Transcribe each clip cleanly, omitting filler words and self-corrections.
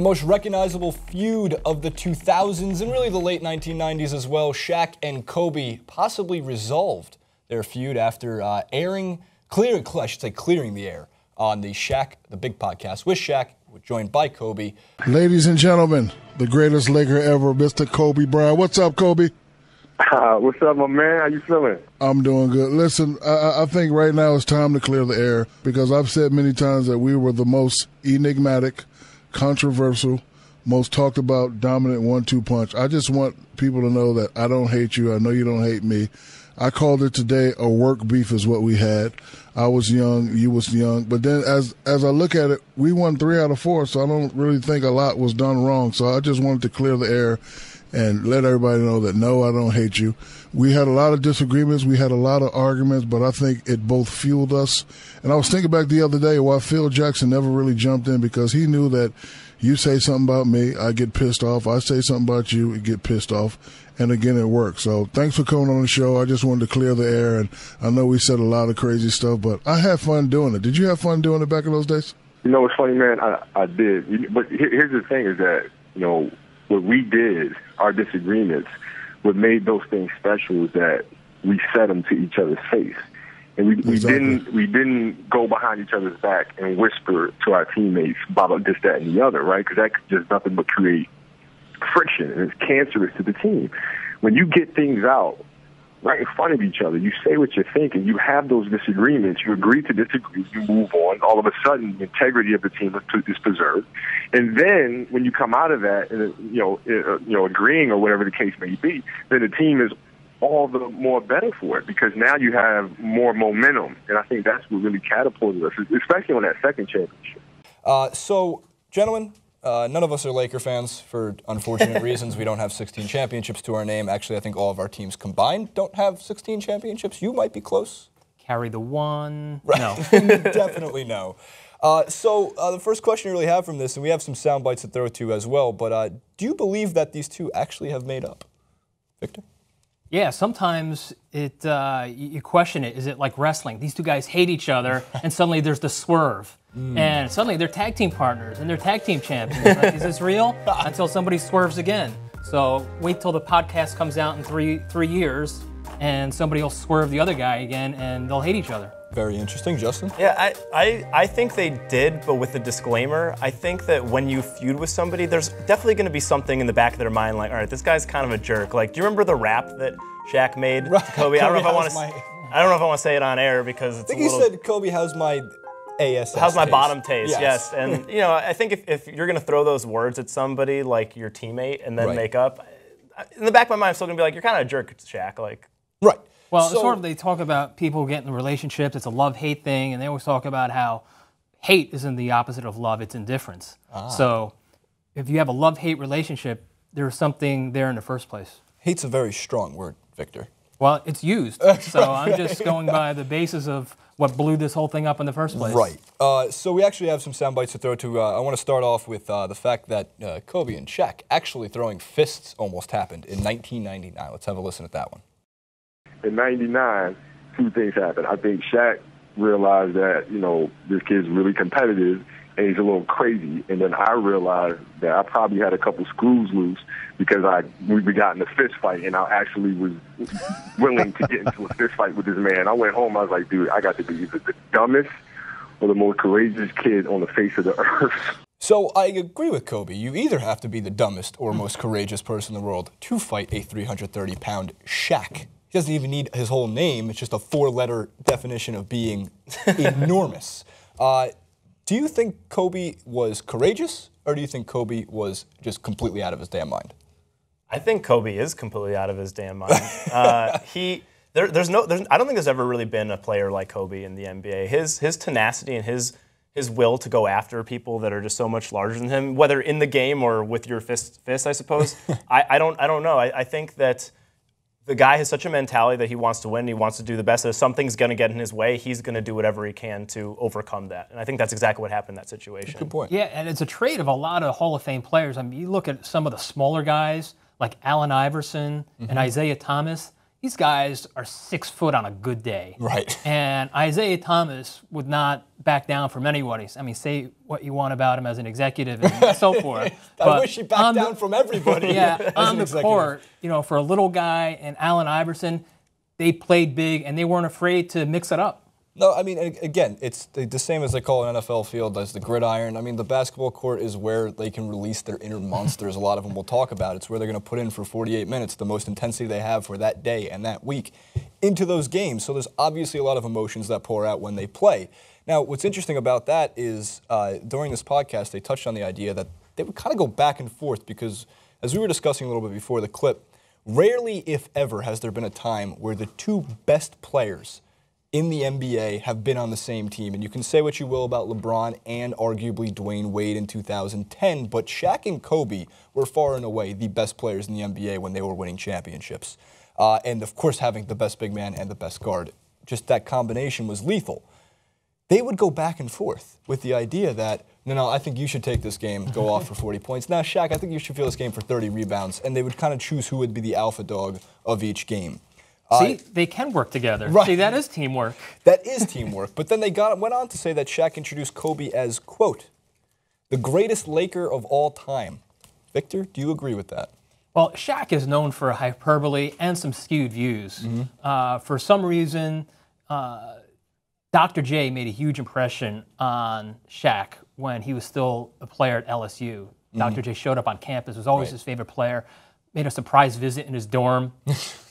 The most recognizable feud of the 2000s and really the late 1990s as well, Shaq and Kobe possibly resolved their feud after clearing the air on the Shaq, the Big Podcast with Shaq, joined by Kobe. Ladies and gentlemen, the greatest Laker ever, Mr. Kobe Bryant. What's up, Kobe? What's up, my man? How you feeling? I'm doing good. Listen, I think right now it's time to clear the air because I've said many times that we were the most enigmatic, controversial, most talked about, dominant 1-2 punch. I just want people to know that I don't hate you. I know you don't hate me. I called it today a work beef is what we had. I was young, you was young. But then as I look at it, we won 3 out of 4, so I don't really think a lot was done wrong. So I just wanted to clear the air and let everybody know that, no, I don't hate you. We had a lot of disagreements. We had a lot of arguments, but I think it both fueled us. And I was thinking back the other day why Phil Jackson never really jumped in, because he knew that you say something about me, I get pissed off. I say something about you, you get pissed off. And again, it worked. So thanks for coming on the show. I just wanted to clear the air. And I know we said a lot of crazy stuff, but I had fun doing it. Did you have fun doing it back in those days? You know, it's funny, man. I did. But here's the thing is that, you know, what we did, our disagreements, what made those things special is that we said them to each other's face. And we didn't go behind each other's back and whisper to our teammates about this, that, and the other, right? Because that could just nothing but create friction, and it's cancerous to the team. When you get things out right in front of each other, you say what you think, and you have those disagreements, you agree to disagree, you move on, all of a sudden the integrity of the team is preserved. And then when you come out of that and agreeing or whatever the case may be, then the team is all the more better for it, because now you have more momentum. And I think that's what really catapulted us, especially on that second championship. So, gentlemen, none of us are Laker fans for unfortunate reasons. We don't have 16 championships to our name. Actually, I think all of our teams combined don't have 16 championships. You might be close. Carry the one. Right. No. Definitely no. So the first question you really have from this, and we have some sound bites to throw to as well, but do you believe that these two actually have made up? Victor? Yeah, sometimes you question it. Is it like wrestling? These two guys hate each other, and suddenly there's the swerve. And suddenly they're tag team partners, and they're tag team champions. Like, is this real? Until somebody swerves again. So wait till the podcast comes out in three years, and somebody will swerve the other guy again, and they'll hate each other. Very interesting. Justin? Yeah, I think they did, but with a disclaimer. I think that when you feud with somebody, there's definitely going to be something in the back of their mind like, all right, this guy's kind of a jerk. Like, do you remember the rap that Shaq made to Kobe? I don't know if I want to say it on air because it's I think he said, Kobe, how's my ASS how's my taste? bottom taste? Yes. And, you know, I think if you're going to throw those words at somebody like your teammate and then make up, in the back of my mind, I'm still going to be like, you're kind of a jerk, Shaq. Like, right. Well, so, they talk about people getting in relationships. It's a love-hate thing, and they always talk about how hate isn't the opposite of love. It's indifference. So if you have a love-hate relationship, there's something there in the first place. Hate's a very strong word, Victor. Well, it's used. So I'm just going by the basis of what blew this whole thing up in the first place. Right. So we actually have some sound bites to throw to. I want to start off with the fact that Kobe and Shaq actually throwing fists almost happened in 1999. Let's have a listen at that one. In 99, 2 things happened. I think Shaq realized that, you know, this kid's really competitive and he's a little crazy. And then I realized that I probably had a couple screws loose because we got in a fist fight, and I actually was willing to get into a fist fight with this man. I went home, I was like, dude, I got to be either the dumbest or the most courageous kid on the face of the earth. So I agree with Kobe. You either have to be the dumbest or most courageous person in the world to fight a 330-pound Shaq. He doesn't even need his whole name. It's just a 4-letter definition of being enormous. Do you think Kobe was courageous, or do you think Kobe was just completely out of his damn mind? I think Kobe is completely out of his damn mind. I don't think there's ever really been a player like Kobe in the NBA. His tenacity and his will to go after people that are just so much larger than him, whether in the game or with your fist, I suppose. I don't know. I think that the guy has such a mentality that he wants to win, he wants to do the best, that if something's going to get in his way, he's going to do whatever he can to overcome that. And I think that's exactly what happened in that situation. Good point. Yeah, and it's a trait of a lot of Hall of Fame players. I mean, you look at some of the smaller guys, like Allen Iverson and Isaiah Thomas. these guys are 6 foot on a good day. Right. And Isaiah Thomas would not back down from anyone. I mean, say what you want about him as an executive and so forth. I wish he backed down from everybody. Yeah, on the court, for a little guy and Allen Iverson, they played big and they weren't afraid to mix it up. No, I mean, again, it's the same as they call an NFL field as the gridiron. I mean, the basketball court is where they can release their inner monsters. A lot of them we'll talk about. It's where they're going to put in for 48 minutes, the most intensity they have for that day and that week, into those games. So there's obviously a lot of emotions that pour out when they play. Now, what's interesting about that is during this podcast, they touched on the idea that they would kind of go back and forth because, as we were discussing a little bit before the clip, rarely, if ever, has there been a time where the two best players in the NBA have been on the same team. And you can say what you will about LeBron and arguably Dwayne Wade in 2010, but Shaq and Kobe were far and away the best players in the NBA when they were winning championships. And of course, having the best big man and the best guard, just that combination was lethal. They would go back and forth with the idea that, no, I think you should take this game, go off for 40 points. Now, Shaq, I think you should feel this game for 30 rebounds. And they would kind of choose who would be the alpha dog of each game. See, they can work together. Right. See, that is teamwork. That is teamwork. But then they went on to say that Shaq introduced Kobe as, quote, the greatest Laker of all time. Victor, do you agree with that? Well, Shaq is known for hyperbole and some skewed views. For some reason, Dr. J made a huge impression on Shaq when he was still a player at LSU. Dr. J showed up on campus, was always his favorite player. Made a surprise visit in his dorm.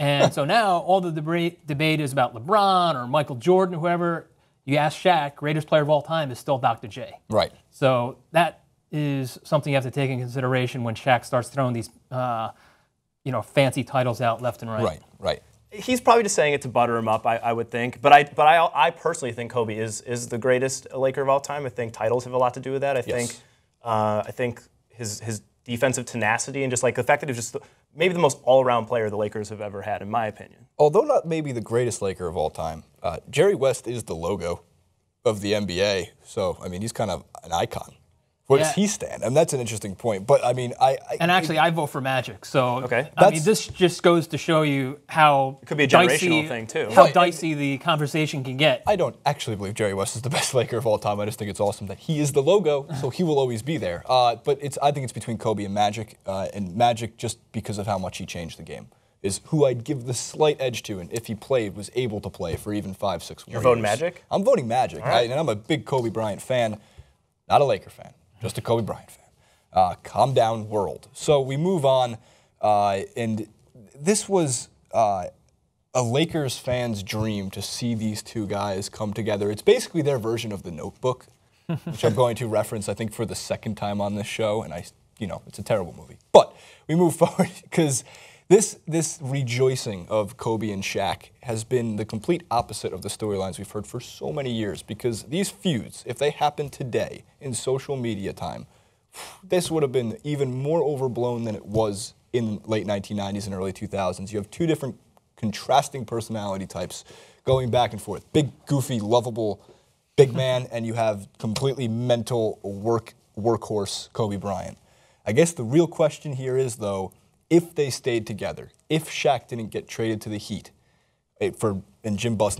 And so now all the debate is about LeBron or Michael Jordan or whoever. You ask Shaq, greatest player of all time is still Dr. J. Right. So that is something you have to take into consideration when Shaq starts throwing these fancy titles out left and right. Right. He's probably just saying it to butter him up, I would think. But I personally think Kobe is the greatest Laker of all time. I think titles have a lot to do with that. I think his defensive tenacity and just like the fact that he was just maybe the most all-around player the Lakers have ever had, in my opinion. Although not maybe the greatest Laker of all time, Jerry West is the logo of the NBA. So, I mean, he's kind of an icon. Where does he stand? And that's an interesting point. But, I mean, I vote for Magic. So, okay. I mean, this just goes to show you how it could be a generational thing, too. How dicey the conversation can get. I don't actually believe Jerry West is the best Laker of all time. I just think it's awesome that he is the logo, so he will always be there. But I think it's between Kobe and Magic just because of how much he changed the game, is who I'd give the slight edge to, and if he played, was able to play for even 5-6 more years. You're voting Magic? I'm voting Magic, right. And I'm a big Kobe Bryant fan, not a Laker fan. Just a Kobe Bryant fan. Calm down, world. So we move on, and this was a Lakers fan's dream to see these two guys come together. It's basically their version of The Notebook, which I'm going to reference, I think, for the second time on this show, and it's a terrible movie. But we move forward because this rejoicing of Kobe and Shaq has been the complete opposite of the storylines we've heard for so many years, because these feuds, if they happened today in social media time, this would have been even more overblown than it was in late 1990s and early 2000s. You have two different contrasting personality types going back and forth. Big, goofy, lovable big man, and you have completely mental workhorse Kobe Bryant. I guess the real question here is, though, if they stayed together, if Shaq didn't get traded to the Heat, and Jim Buss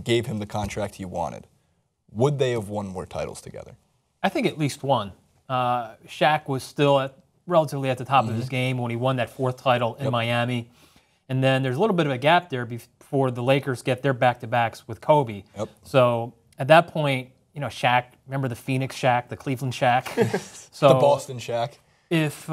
gave him the contract he wanted, would they have won more titles together? I think at least one. Shaq was still relatively at the top of his game when he won that fourth title in Miami. And then there's a little bit of a gap there before the Lakers get their back-to-backs with Kobe. Yep. So at that point, Shaq, remember the Phoenix Shaq, the Cleveland Shaq? So the Boston Shaq. If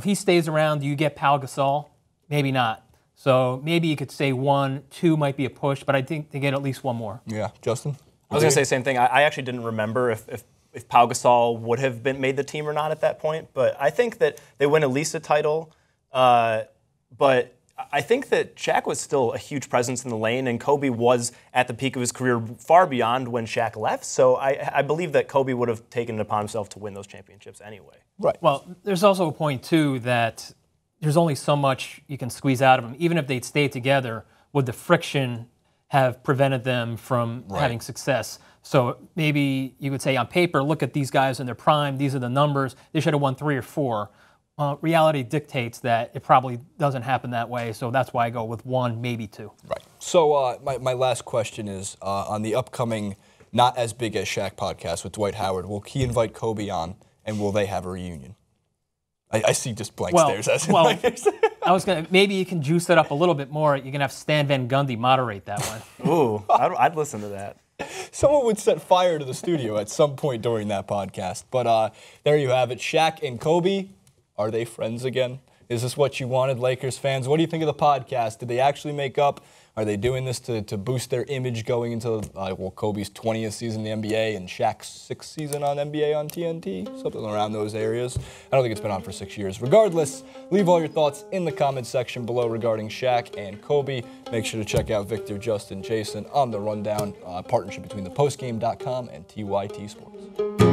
he stays around, do you get Pau Gasol? Maybe not. So maybe you could say 1, 2 might be a push, but I think they get at least one more. Yeah. Justin? I was going to say the same thing. I actually didn't remember if Pau Gasol would have made the team or not at that point, but I think that they win at least a title. But I think that Shaq was still a huge presence in the lane, and Kobe was at the peak of his career far beyond when Shaq left. So I believe that Kobe would have taken it upon himself to win those championships anyway. Right. Well, there's also a point, too, that there's only so much you can squeeze out of them. Even if they'd stayed together, would the friction have prevented them from having success? So maybe you would say on paper, look at these guys in their prime. These are the numbers. They should have won 3 or 4. Well, reality dictates that it probably doesn't happen that way, so that's why I go with 1, maybe 2. Right. So my last question is, on the upcoming Not As Big As Shaq podcast with Dwight Howard, will he invite Kobe on, and will they have a reunion? I see just blank stares. I was going to, maybe you can juice it up a little bit more. You can have Stan Van Gundy moderate that one. Ooh, I'd listen to that. Someone would set fire to the studio at some point during that podcast. But there you have it. Shaq and Kobe, are they friends again? Is this what you wanted, Lakers fans? What do you think of the podcast? Did they actually make up? Are they doing this to boost their image going into Kobe's 20th season in the NBA and Shaq's 6th season on NBA on TNT? Something around those areas. I don't think it's been on for 6 years. Regardless, leave all your thoughts in the comment section below regarding Shaq and Kobe. Make sure to check out Victor, Justin, Jason on The Rundown, partnership between thepostgame.com and TYT Sports.